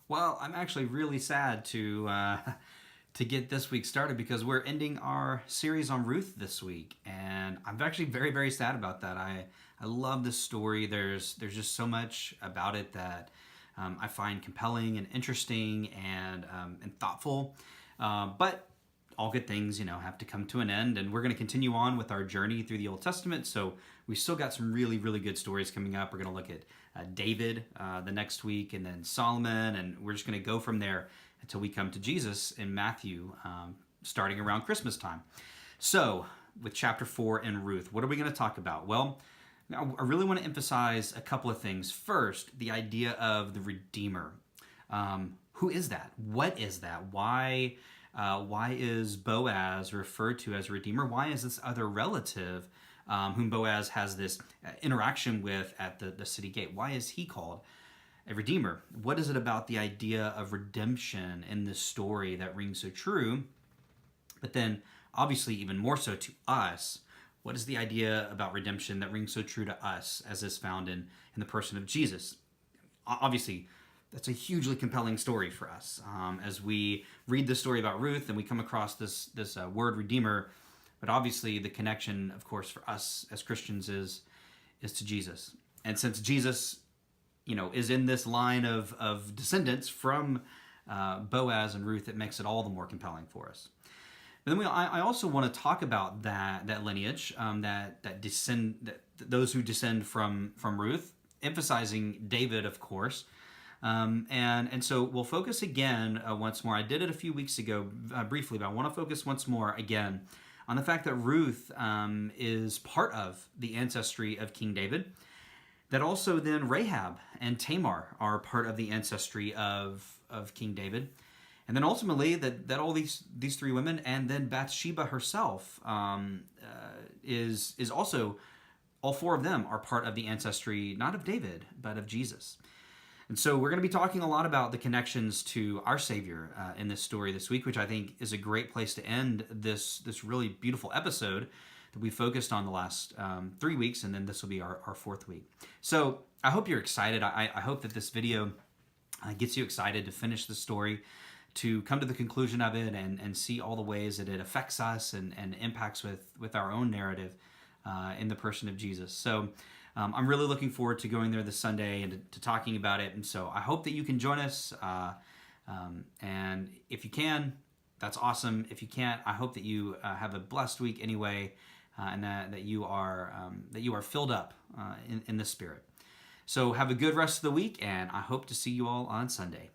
Well, I'm actually really sad to get this week started because we're ending our series on Ruth this week, and I'm actually very sad about that. I love this story. There's just so much about it that I find compelling and interesting and thoughtful. But all good things, have to come to an end, and we're going to continue on with our journey through the Old Testament. So we still got some really good stories coming up. We're going to look at David the next week, and then Solomon, and we're just going to go from there until we come to Jesus in Matthew, starting around Christmas time. So with chapter 4 in Ruth, what are we going to talk about? Well, I really want to emphasize a couple of things. First, the idea of the Redeemer. Who is that? What is that? Why is Boaz referred to as a Redeemer? Why is this other relative whom Boaz has this interaction with at the city gate? Why is he called a Redeemer? What is it about the idea of redemption in this story that rings so true? But then, obviously, even more so to us, what is the idea about redemption that rings so true to us as is found in the person of Jesus? Obviously, that's a hugely compelling story for us. As we read the story about Ruth and we come across this word Redeemer, but obviously the connection, of course, for us as Christians is to Jesus. And since Jesus, is in this line of descendants from Boaz and Ruth, it makes it all the more compelling for us. But then I also want to talk about that lineage, those who descend from Ruth, emphasizing David, of course. And so we'll focus again once more. I did it a few weeks ago briefly, but I want to focus once more again on the fact that Ruth is part of the ancestry of King David. That also then Rahab and Tamar are part of the ancestry of King David. And then ultimately that all these three women, and then Bathsheba herself is also, all four of them are part of the ancestry, not of David, but of Jesus. And so we're going to be talking a lot about the connections to our Savior in this story this week, which I think is a great place to end this really beautiful episode that we focused on the last 3 weeks, and then this will be our fourth week. So I hope you're excited. I hope that this video gets you excited to finish the story, to come to the conclusion of it and see all the ways that it affects us and impacts with our own narrative in the person of Jesus. So I'm really looking forward to going there this Sunday and to talking about it. And so I hope that you can join us. And if you can, that's awesome. If you can't, I hope that you have a blessed week anyway, and that you are filled up in the Spirit. So have a good rest of the week, and I hope to see you all on Sunday.